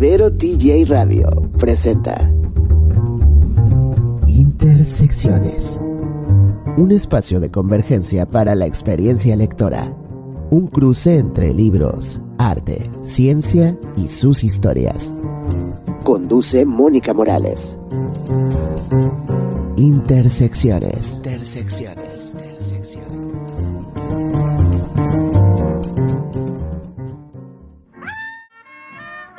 Ibero TJ Radio presenta Intersecciones, un espacio de convergencia para la experiencia lectora, un cruce entre libros, arte, ciencia y sus historias. Conduce Mónica Morales. Intersecciones.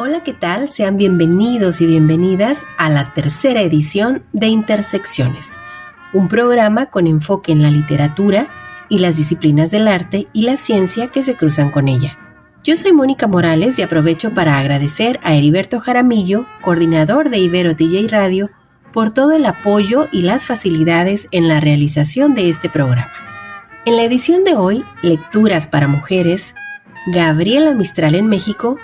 Hola, ¿qué tal? Sean bienvenidos y bienvenidas a la tercera edición de Intersecciones, un programa con enfoque en la literatura y las disciplinas del arte y la ciencia que se cruzan con ella. Yo soy Mónica Morales y aprovecho para agradecer a Heriberto Jaramillo, coordinador de Ibero TJ Radio, por todo el apoyo y las facilidades en la realización de este programa. En la edición de hoy, Lecturas para Mujeres, Gabriela Mistral en México.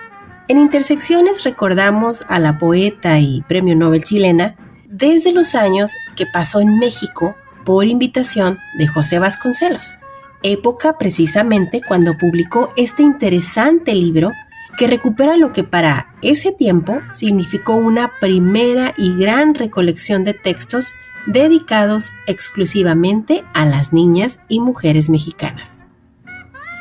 En Intersecciones recordamos a la poeta y premio Nobel chilena desde los años que pasó en México por invitación de José Vasconcelos, época precisamente cuando publicó este interesante libro que recupera lo que para ese tiempo significó una primera y gran recolección de textos dedicados exclusivamente a las niñas y mujeres mexicanas.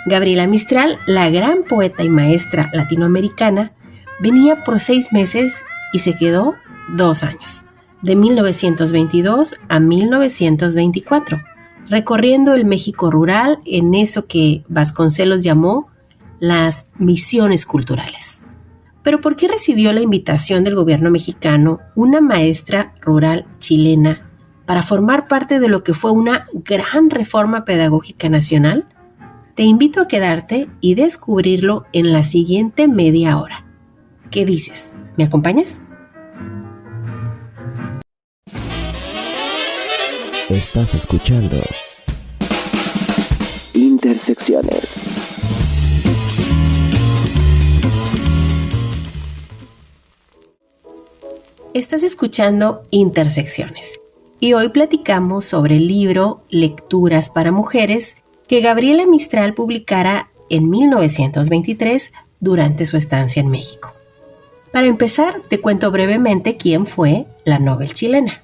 Gabriela Mistral, la gran poeta y maestra latinoamericana, venía por 6 meses y se quedó 2 años, de 1922 a 1924, recorriendo el México rural en eso que Vasconcelos llamó las misiones culturales. Pero ¿por qué recibió la invitación del gobierno mexicano una maestra rural chilena para formar parte de lo que fue una gran reforma pedagógica nacional? Te invito a quedarte y descubrirlo en la siguiente media hora. ¿Qué dices? ¿Me acompañas? Estás escuchando Intersecciones. Estás escuchando Intersecciones y hoy platicamos sobre el libro Lecturas para Mujeres que Gabriela Mistral publicara en 1923 durante su estancia en México. Para empezar, te cuento brevemente quién fue la Nobel chilena.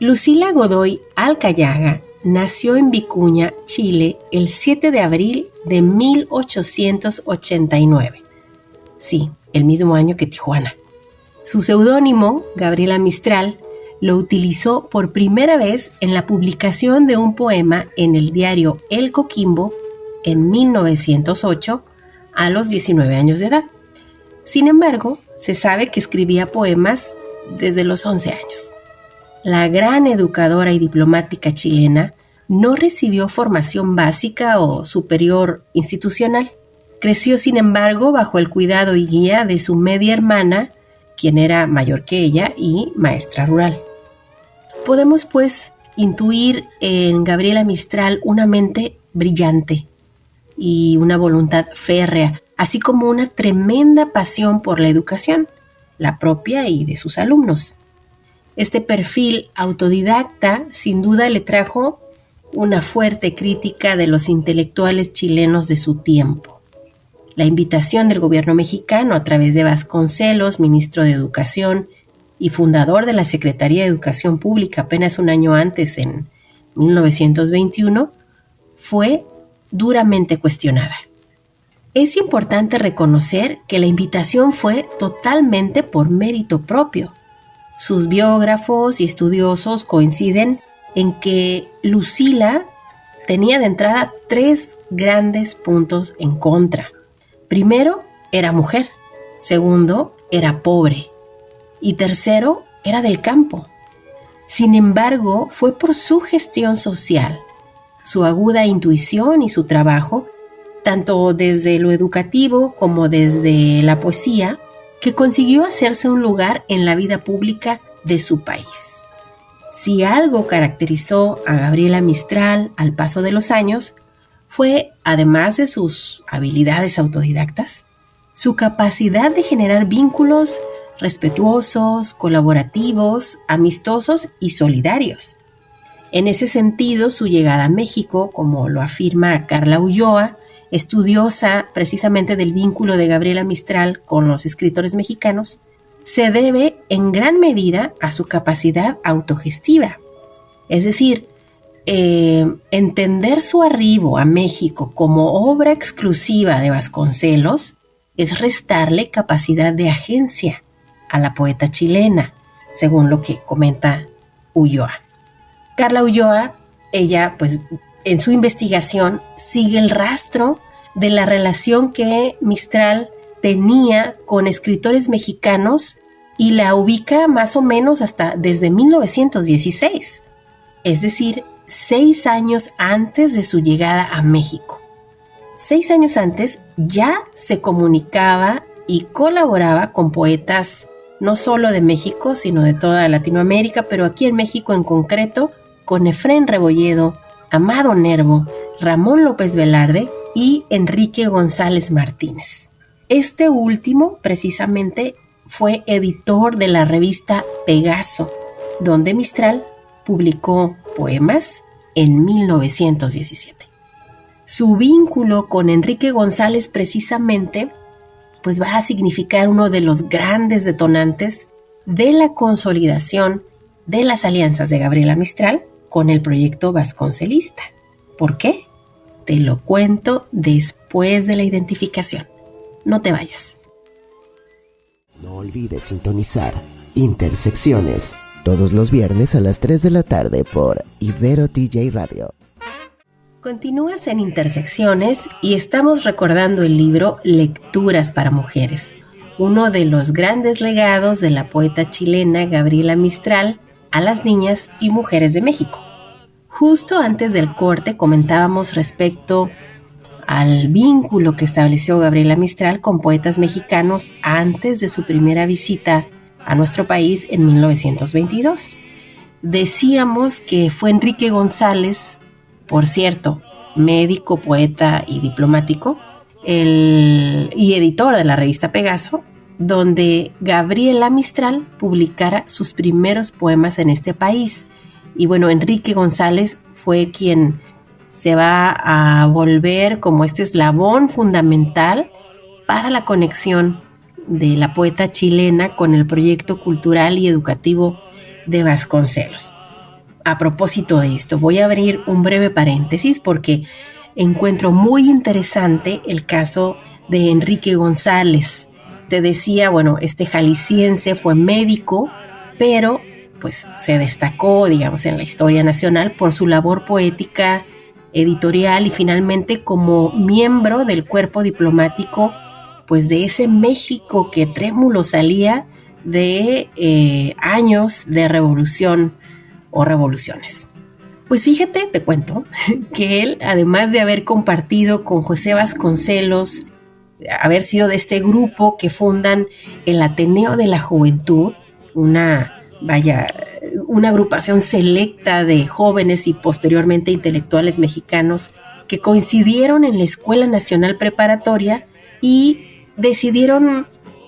Lucila Godoy Alcayaga nació en Vicuña, Chile, el 7 de abril de 1889. Sí, el mismo año que Tijuana. Su seudónimo, Gabriela Mistral, lo utilizó por primera vez en la publicación de un poema en el diario El Coquimbo en 1908 a los 19 años de edad. Sin embargo, se sabe que escribía poemas desde los 11 años. La gran educadora y diplomática chilena no recibió formación básica o superior institucional. Creció, sin embargo, bajo el cuidado y guía de su media hermana, quien era mayor que ella y maestra rural. Podemos, pues, intuir en Gabriela Mistral una mente brillante y una voluntad férrea, así como una tremenda pasión por la educación, la propia y de sus alumnos. Este perfil autodidacta, sin duda, le trajo una fuerte crítica de los intelectuales chilenos de su tiempo. La invitación del gobierno mexicano a través de Vasconcelos, ministro de Educación, y fundador de la Secretaría de Educación Pública apenas un año antes, en 1921, fue duramente cuestionada. Es importante reconocer que la invitación fue totalmente por mérito propio. Sus biógrafos y estudiosos coinciden en que Lucila tenía de entrada 3 grandes puntos en contra. Primero, era mujer. Segundo, era pobre. Y tercero, era del campo. Sin embargo, fue por su gestión social, su aguda intuición y su trabajo, tanto desde lo educativo como desde la poesía, que consiguió hacerse un lugar en la vida pública de su país. Si algo caracterizó a Gabriela Mistral al paso de los años, fue, además de sus habilidades autodidactas, su capacidad de generar vínculos respetuosos, colaborativos, amistosos y solidarios. En ese sentido, su llegada a México, como lo afirma Carla Ulloa estudiosa precisamente del vínculo de Gabriela Mistral con los escritores mexicanos, se debe en gran medida a su capacidad autogestiva. Es decir, entender su arribo a México como obra exclusiva de Vasconcelos es restarle capacidad de agencia a la poeta chilena, según lo que comenta Ulloa. Carla Ulloa, ella pues en su investigación sigue el rastro de la relación que Mistral tenía con escritores mexicanos y la ubica más o menos hasta desde 1916, es decir, 6 años antes de su llegada a México. 6 años antes ya se comunicaba y colaboraba con poetas no solo de México, sino de toda Latinoamérica, pero aquí en México en concreto, con Efrén Rebolledo, Amado Nervo, Ramón López Velarde y Enrique González Martínez. Este último, precisamente, fue editor de la revista Pegaso, donde Mistral publicó poemas en 1917. Su vínculo con Enrique González precisamente pues va a significar uno de los grandes detonantes de la consolidación de las alianzas de Gabriela Mistral con el proyecto vasconcelista. ¿Por qué? Te lo cuento después de la identificación. No te vayas. No olvides sintonizar Intersecciones todos los viernes a las 3 de la tarde por Ibero TJ Radio. Continúas en Intersecciones y estamos recordando el libro Lecturas para Mujeres, uno de los grandes legados de la poeta chilena Gabriela Mistral a las niñas y mujeres de México. Justo antes del corte comentábamos respecto al vínculo que estableció Gabriela Mistral con poetas mexicanos antes de su primera visita a nuestro país en 1922. Decíamos que fue Enrique González, por cierto, médico, poeta y diplomático, y editor de la revista Pegaso, donde Gabriela Mistral publicara sus primeros poemas en este país. Y bueno, Enrique González fue quien se va a volver como este eslabón fundamental para la conexión de la poeta chilena con el proyecto cultural y educativo de Vasconcelos. A propósito de esto, voy a abrir un breve paréntesis porque encuentro muy interesante el caso de Enrique González. Te decía, bueno, este jalisciense fue médico, pero pues se destacó, digamos, en la historia nacional por su labor poética, editorial y finalmente como miembro del cuerpo diplomático, pues de ese México que trémulo salía de años de revolución o revoluciones. Pues fíjate, te cuento, que él, además de haber compartido con José Vasconcelos, haber sido de este grupo que fundan el Ateneo de la Juventud, una agrupación selecta de jóvenes y posteriormente intelectuales mexicanos que coincidieron en la Escuela Nacional Preparatoria y decidieron,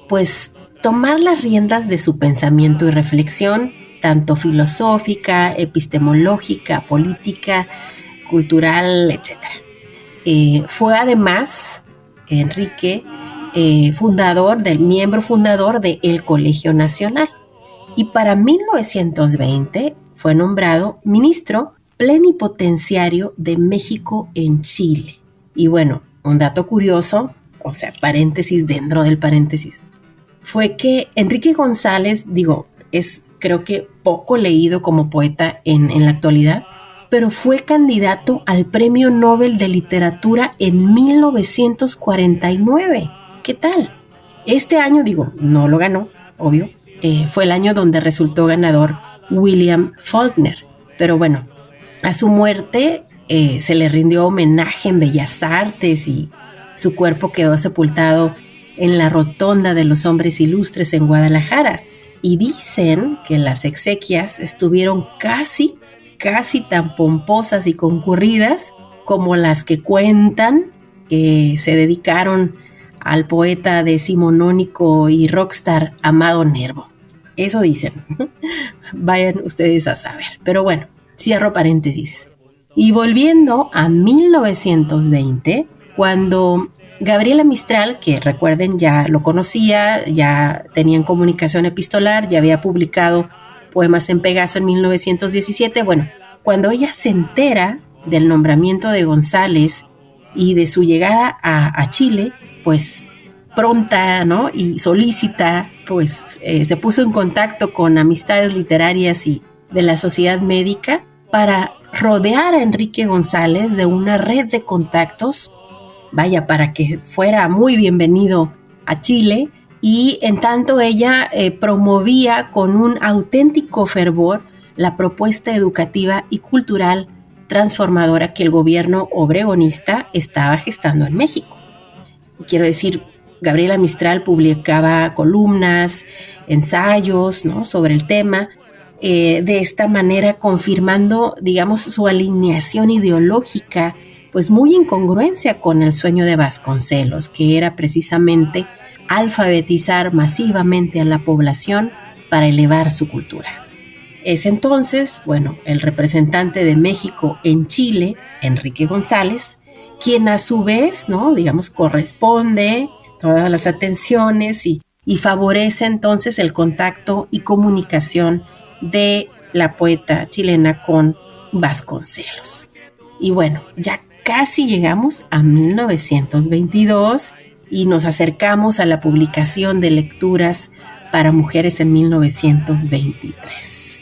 pues, tomar las riendas de su pensamiento y reflexión, tanto filosófica, epistemológica, política, cultural, etc. Fue además Enrique miembro fundador del Colegio Nacional y para 1920 fue nombrado ministro plenipotenciario de México en Chile. Y bueno, un dato curioso, o sea, paréntesis dentro del paréntesis, fue que Enrique González, es creo que poco leído como poeta en la actualidad, pero fue candidato al Premio Nobel de Literatura en 1949. ¿Qué tal? Este año, no lo ganó, obvio, fue el año donde resultó ganador William Faulkner, pero bueno, a su muerte se le rindió homenaje en Bellas Artes y su cuerpo quedó sepultado en la Rotonda de los Hombres Ilustres en Guadalajara. Y dicen que las exequias estuvieron casi tan pomposas y concurridas como las que cuentan que se dedicaron al poeta decimonónico y rockstar Amado Nervo. Eso dicen. Vayan ustedes a saber. Pero bueno, cierro paréntesis. Y volviendo a 1920, cuando Gabriela Mistral, que recuerden ya lo conocía, ya tenían comunicación epistolar, ya había publicado poemas en Pegaso en 1917, bueno, cuando ella se entera del nombramiento de González y de su llegada a Chile, pues pronta, ¿no? Y solícita, pues se puso en contacto con amistades literarias y de la sociedad médica para rodear a Enrique González de una red de contactos, vaya, para que fuera muy bienvenido a Chile, y en tanto ella promovía con un auténtico fervor la propuesta educativa y cultural transformadora que el gobierno obregonista estaba gestando en México. Quiero decir, Gabriela Mistral publicaba columnas, ensayos, ¿no?, sobre el tema, de esta manera confirmando, digamos, su alineación ideológica, pues muy en congruencia con el sueño de Vasconcelos, que era precisamente alfabetizar masivamente a la población para elevar su cultura. Es entonces, bueno, el representante de México en Chile, Enrique González, quien a su vez, ¿no?, digamos, corresponde todas las atenciones y favorece entonces el contacto y comunicación de la poeta chilena con Vasconcelos. Y bueno, ya casi llegamos a 1922 y nos acercamos a la publicación de lecturas para mujeres en 1923.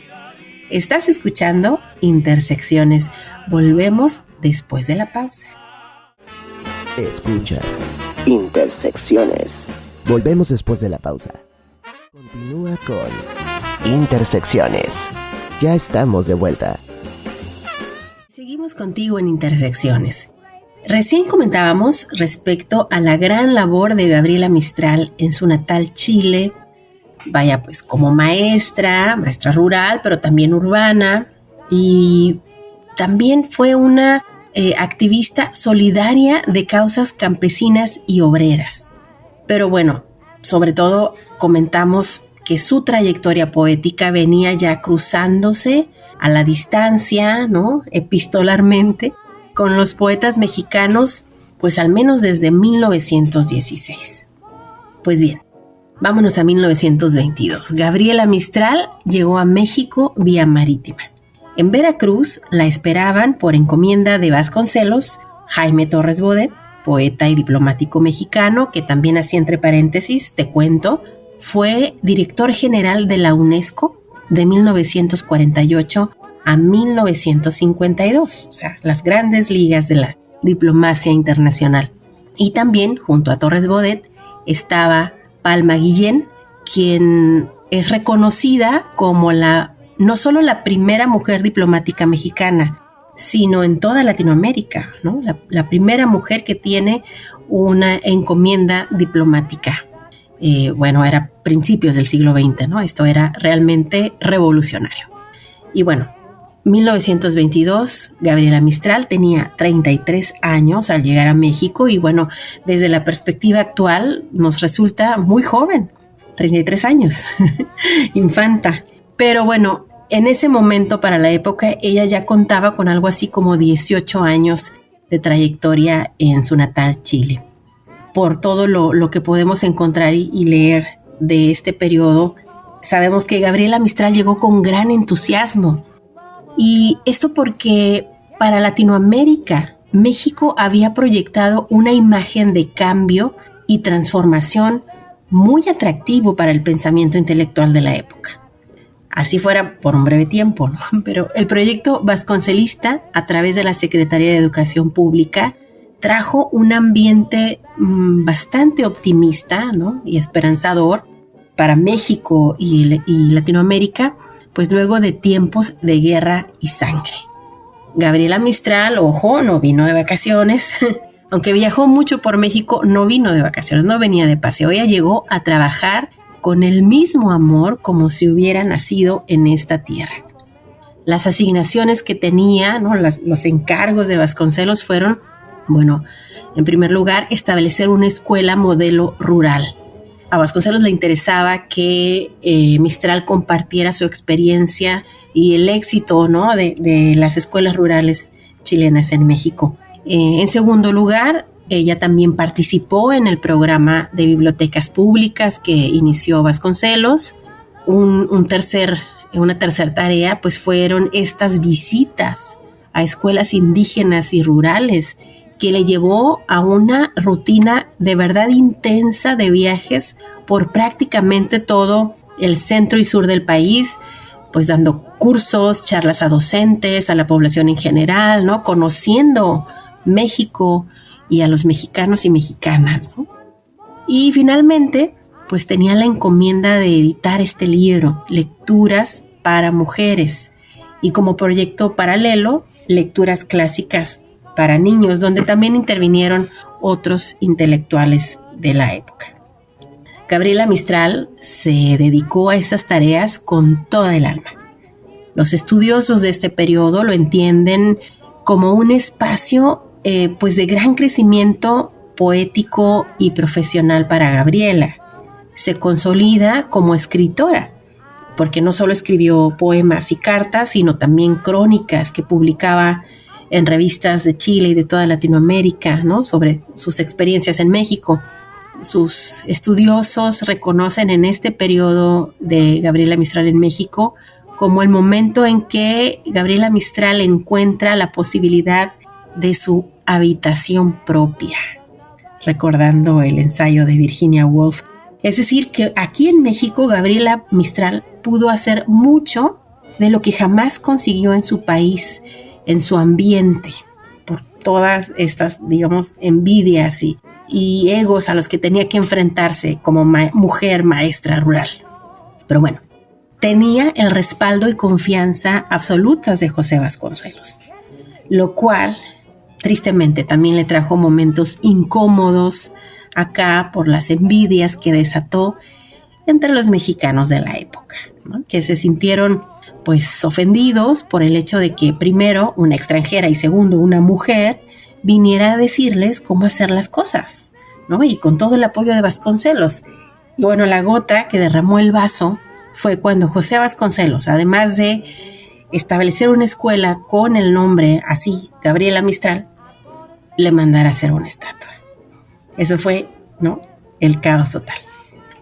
Estás escuchando Intersecciones. Volvemos después de la pausa. Escuchas Intersecciones. Volvemos después de la pausa. Continúa con Intersecciones. Ya estamos de vuelta. Seguimos contigo en Intersecciones. Recién comentábamos respecto a la gran labor de Gabriela Mistral en su natal Chile, vaya, pues como maestra rural, pero también urbana, y también fue una activista solidaria de causas campesinas y obreras. Pero bueno, sobre todo comentamos que su trayectoria poética venía ya cruzándose a la distancia, ¿no?, epistolarmente, con los poetas mexicanos, pues al menos desde 1916. Pues bien, vámonos a 1922. Gabriela Mistral llegó a México vía marítima. En Veracruz la esperaban por encomienda de Vasconcelos Jaime Torres Bodet, poeta y diplomático mexicano, que también, así entre paréntesis, te cuento, fue director general de la UNESCO de 1948 a 1952, o sea, las grandes ligas de la diplomacia internacional. Y también, junto a Torres Bodet, estaba Palma Guillén, quien es reconocida como no solo la primera mujer diplomática mexicana, sino en toda Latinoamérica, ¿no? La primera mujer que tiene una encomienda diplomática. Bueno, era principios del siglo XX, ¿no? Esto era realmente revolucionario. Y bueno, 1922, Gabriela Mistral tenía 33 años al llegar a México y bueno, desde la perspectiva actual nos resulta muy joven, 33 años, infanta. Pero bueno, en ese momento, para la época, ella ya contaba con algo así como 18 años de trayectoria en su natal Chile. Por todo lo que podemos encontrar y leer de este periodo, sabemos que Gabriela Mistral llegó con gran entusiasmo. Y esto porque para Latinoamérica, México había proyectado una imagen de cambio y transformación muy atractivo para el pensamiento intelectual de la época. Así fuera por un breve tiempo, ¿no? Pero el proyecto vasconcelista, a través de la Secretaría de Educación Pública, trajo un ambiente bastante optimista, ¿no?, y esperanzador para México y Latinoamérica, pues luego de tiempos de guerra y sangre. Gabriela Mistral, ojo, no vino de vacaciones, aunque viajó mucho por México, no vino de vacaciones, no venía de paseo, ella llegó a trabajar con el mismo amor como si hubiera nacido en esta tierra. Las asignaciones que tenía, ¿no?, los encargos de Vasconcelos fueron, bueno, en primer lugar, establecer una escuela modelo rural. A Vasconcelos le interesaba que Mistral compartiera su experiencia y el éxito, ¿no?, de las escuelas rurales chilenas en México. En segundo lugar, Ella también participó en el programa de bibliotecas públicas que inició Vasconcelos. Una tercera tarea pues fueron estas visitas a escuelas indígenas y rurales, que le llevó a una rutina de verdad intensa de viajes por prácticamente todo el centro y sur del país, pues dando cursos, charlas a docentes, a la población en general, ¿no? Conociendo México y a los mexicanos y mexicanas, ¿no? Y finalmente, pues tenía la encomienda de editar este libro, Lecturas para Mujeres, y como proyecto paralelo, Lecturas Clásicas para Niños, donde también intervinieron otros intelectuales de la época. Gabriela Mistral se dedicó a esas tareas con toda el alma. Los estudiosos de este periodo lo entienden como un espacio pues de gran crecimiento poético y profesional para Gabriela. Se consolida como escritora, porque no solo escribió poemas y cartas, sino también crónicas que publicaba en revistas de Chile y de toda Latinoamérica, ¿no? Sobre sus experiencias en México. Sus estudiosos reconocen en este periodo de Gabriela Mistral en México como el momento en que Gabriela Mistral encuentra la posibilidad de su habitación propia, recordando el ensayo de Virginia Woolf. Es decir, que aquí en México Gabriela Mistral pudo hacer mucho de lo que jamás consiguió en su país, en su ambiente, por todas estas, digamos, envidias y egos a los que tenía que enfrentarse como mujer maestra rural. Pero bueno, tenía el respaldo y confianza absolutas de José Vasconcelos, lo cual tristemente también le trajo momentos incómodos acá por las envidias que desató entre los mexicanos de la época, ¿no? Que se sintieron pues ofendidos por el hecho de que primero una extranjera y segundo una mujer viniera a decirles cómo hacer las cosas, ¿no? Y con todo el apoyo de Vasconcelos. Y bueno, la gota que derramó el vaso fue cuando José Vasconcelos, además de establecer una escuela con el nombre así, Gabriela Mistral, le mandara hacer una estatua. Eso fue, ¿no?, el caos total.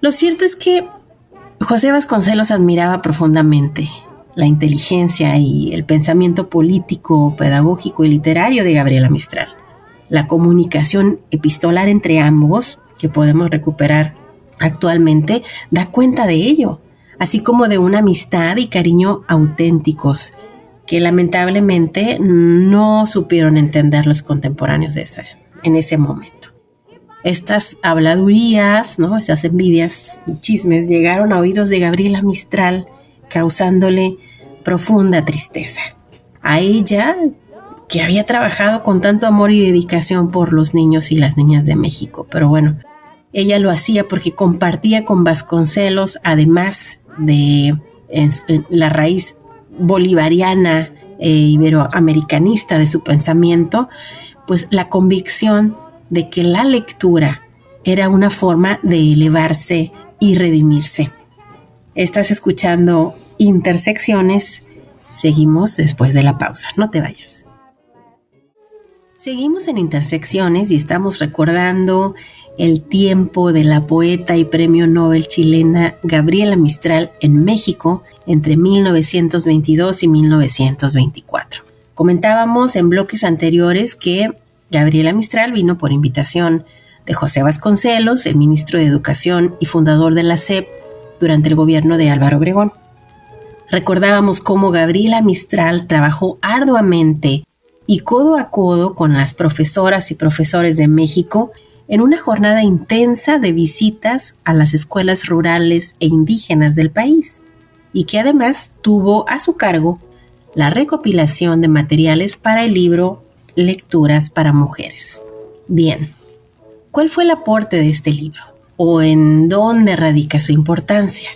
Lo cierto es que José Vasconcelos admiraba profundamente la inteligencia y el pensamiento político, pedagógico y literario de Gabriela Mistral. La comunicación epistolar entre ambos, que podemos recuperar actualmente, da cuenta de ello, así como de una amistad y cariño auténticos que lamentablemente no supieron entender los contemporáneos en ese momento. Estas habladurías, ¿no?, esas envidias y chismes llegaron a oídos de Gabriela Mistral, causándole profunda tristeza. A ella, que había trabajado con tanto amor y dedicación por los niños y las niñas de México. Pero bueno, ella lo hacía porque compartía con Vasconcelos, además de la raíz bolivariana e iberoamericanista de su pensamiento, pues la convicción de que la lectura era una forma de elevarse y redimirse. Estás escuchando Intersecciones. Seguimos después de la pausa. No te vayas. Seguimos en Intersecciones y estamos recordando el tiempo de la poeta y premio Nobel chilena Gabriela Mistral en México entre 1922 y 1924. Comentábamos en bloques anteriores que Gabriela Mistral vino por invitación de José Vasconcelos, el ministro de Educación y fundador de la SEP durante el gobierno de Álvaro Obregón. Recordábamos cómo Gabriela Mistral trabajó arduamente y codo a codo con las profesoras y profesores de México en una jornada intensa de visitas a las escuelas rurales e indígenas del país, y que además tuvo a su cargo la recopilación de materiales para el libro Lecturas para Mujeres. Bien, ¿cuál fue el aporte de este libro? ¿O en dónde radica su importancia?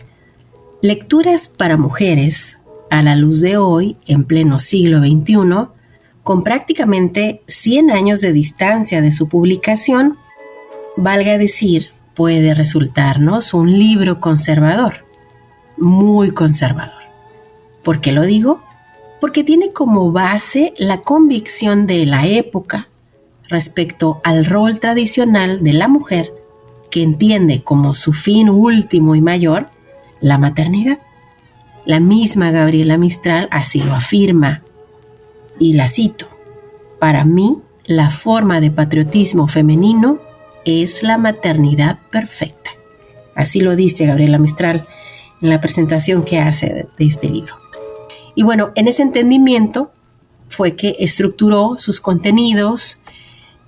Lecturas para Mujeres, a la luz de hoy, en pleno siglo XXI, con prácticamente 100 años de distancia de su publicación, valga decir, puede resultarnos un libro conservador, muy conservador. ¿Por qué lo digo? Porque tiene como base la convicción de la época respecto al rol tradicional de la mujer que entiende como su fin último y mayor la maternidad. La misma Gabriela Mistral así lo afirma, y la cito: para mí, la forma de patriotismo femenino es la maternidad perfecta. Así lo dice Gabriela Mistral en la presentación que hace de este libro. Y bueno, en ese entendimiento fue que estructuró sus contenidos.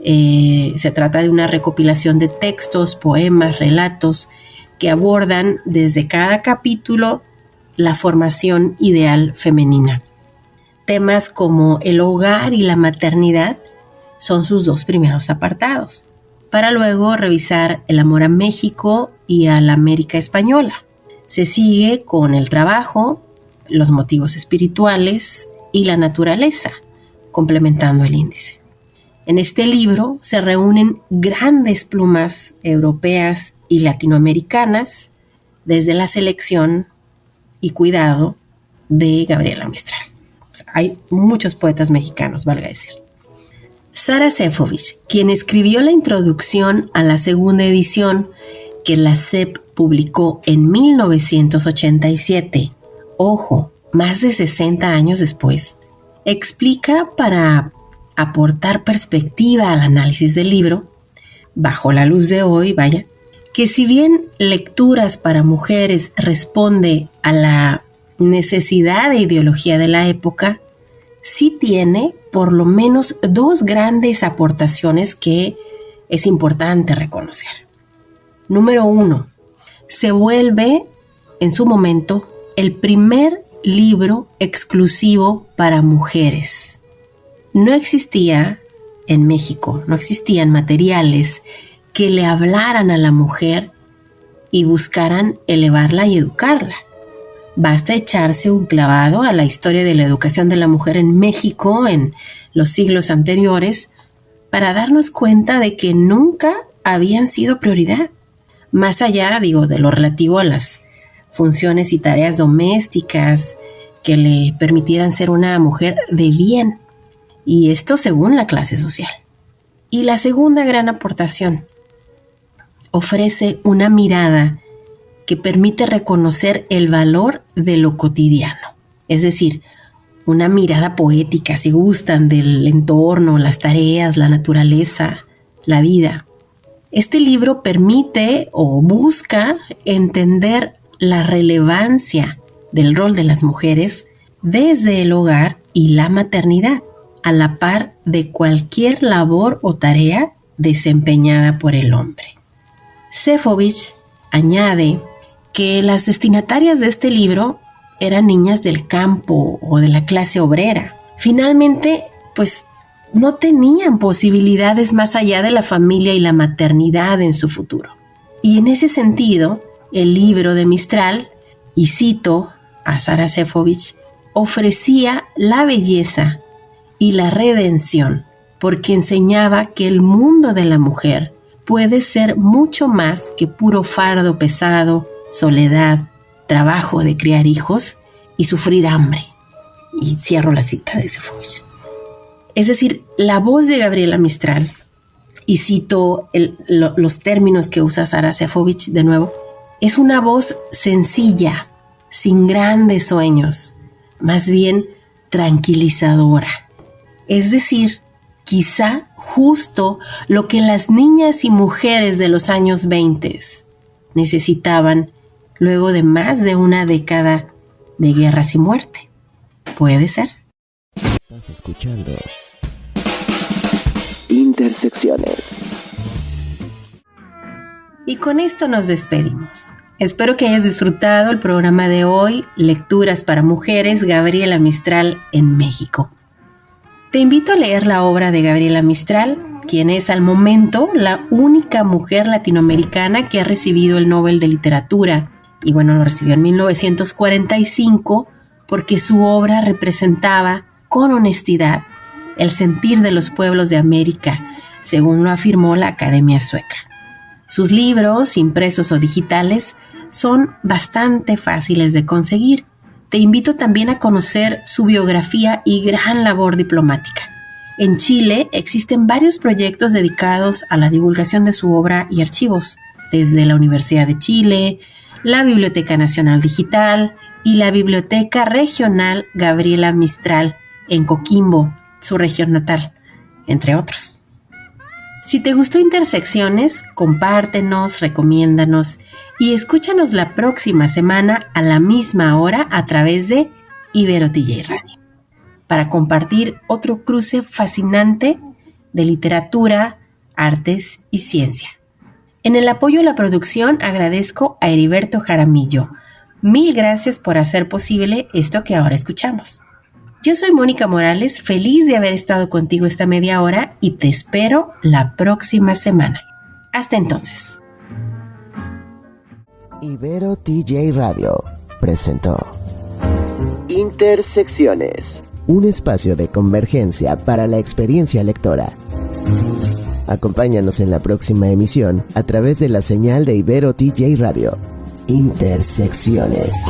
Se trata de una recopilación de textos, poemas, relatos que abordan desde cada capítulo la formación ideal femenina. Temas como el hogar y la maternidad son sus dos primeros apartados, para luego revisar el amor a México y a la América española. Se sigue con el trabajo, los motivos espirituales y la naturaleza, complementando el índice. En este libro se reúnen grandes plumas europeas y latinoamericanas desde la selección y cuidado de Gabriela Mistral. O sea, hay muchos poetas mexicanos, valga decir. Sara Sefovich, quien escribió la introducción a la segunda edición que la SEP publicó en 1987, ojo, más de 60 años después, explica para aportar perspectiva al análisis del libro, bajo la luz de hoy, vaya, que si bien Lecturas para Mujeres responde a la necesidad de ideología de la época, sí tiene por lo menos dos grandes aportaciones que es importante reconocer. Número 1, se vuelve en su momento el primer libro exclusivo para mujeres. No existía en México, no existían materiales que le hablaran a la mujer y buscaran elevarla y educarla. Basta echarse un clavado a la historia de la educación de la mujer en México en los siglos anteriores para darnos cuenta de que nunca habían sido prioridad. Más allá, de lo relativo a las funciones y tareas domésticas que le permitieran ser una mujer de bien. Y esto según la clase social. Y la segunda gran aportación, ofrece una mirada que permite reconocer el valor de lo cotidiano. Es decir, una mirada poética, si gustan, del entorno, las tareas, la naturaleza, la vida. Este libro permite o busca entender la relevancia del rol de las mujeres desde el hogar y la maternidad, a la par de cualquier labor o tarea desempeñada por el hombre. Sefovich añade que las destinatarias de este libro eran niñas del campo o de la clase obrera. Finalmente, pues no tenían posibilidades más allá de la familia y la maternidad en su futuro. Y en ese sentido, el libro de Mistral, y cito a Sara Sefovich, ofrecía la belleza y la redención, porque enseñaba que el mundo de la mujer puede ser mucho más que puro fardo pesado, soledad, trabajo de criar hijos y sufrir hambre. Y cierro la cita de Sefovich. Es decir, la voz de Gabriela Mistral, y cito los términos que usa Sara Sefovich de nuevo, es una voz sencilla, sin grandes sueños, más bien tranquilizadora. Es decir, quizá justo lo que las niñas y mujeres de los años 20 necesitaban luego de más de una década de guerras y muerte. ¿Puede ser? Estás escuchando Intersecciones. Y con esto nos despedimos. Espero que hayas disfrutado el programa de hoy, Lecturas para Mujeres, Gabriela Mistral en México. Te invito a leer la obra de Gabriela Mistral, quien es al momento la única mujer latinoamericana que ha recibido el Nobel de Literatura. Y bueno, lo recibió en 1945 porque su obra representaba con honestidad el sentir de los pueblos de América, según lo afirmó la Academia Sueca. Sus libros, impresos o digitales, son bastante fáciles de conseguir. Te invito también a conocer su biografía y gran labor diplomática. En Chile existen varios proyectos dedicados a la divulgación de su obra y archivos, desde la Universidad de Chile, la Biblioteca Nacional Digital y la Biblioteca Regional Gabriela Mistral en Coquimbo, su región natal, entre otros. Si te gustó Intersecciones, compártenos, recomiéndanos y escúchanos la próxima semana a la misma hora a través de Ibero TJ Radio, para compartir otro cruce fascinante de literatura, artes y ciencia. En el apoyo a la producción agradezco a Heriberto Jaramillo. Mil gracias por hacer posible esto que ahora escuchamos. Yo soy Mónica Morales, feliz de haber estado contigo esta media hora y te espero la próxima semana. Hasta entonces. Ibero TJ Radio presentó Intersecciones, un espacio de convergencia para la experiencia lectora. Acompáñanos en la próxima emisión a través de la señal de Ibero TJ Radio. Intersecciones.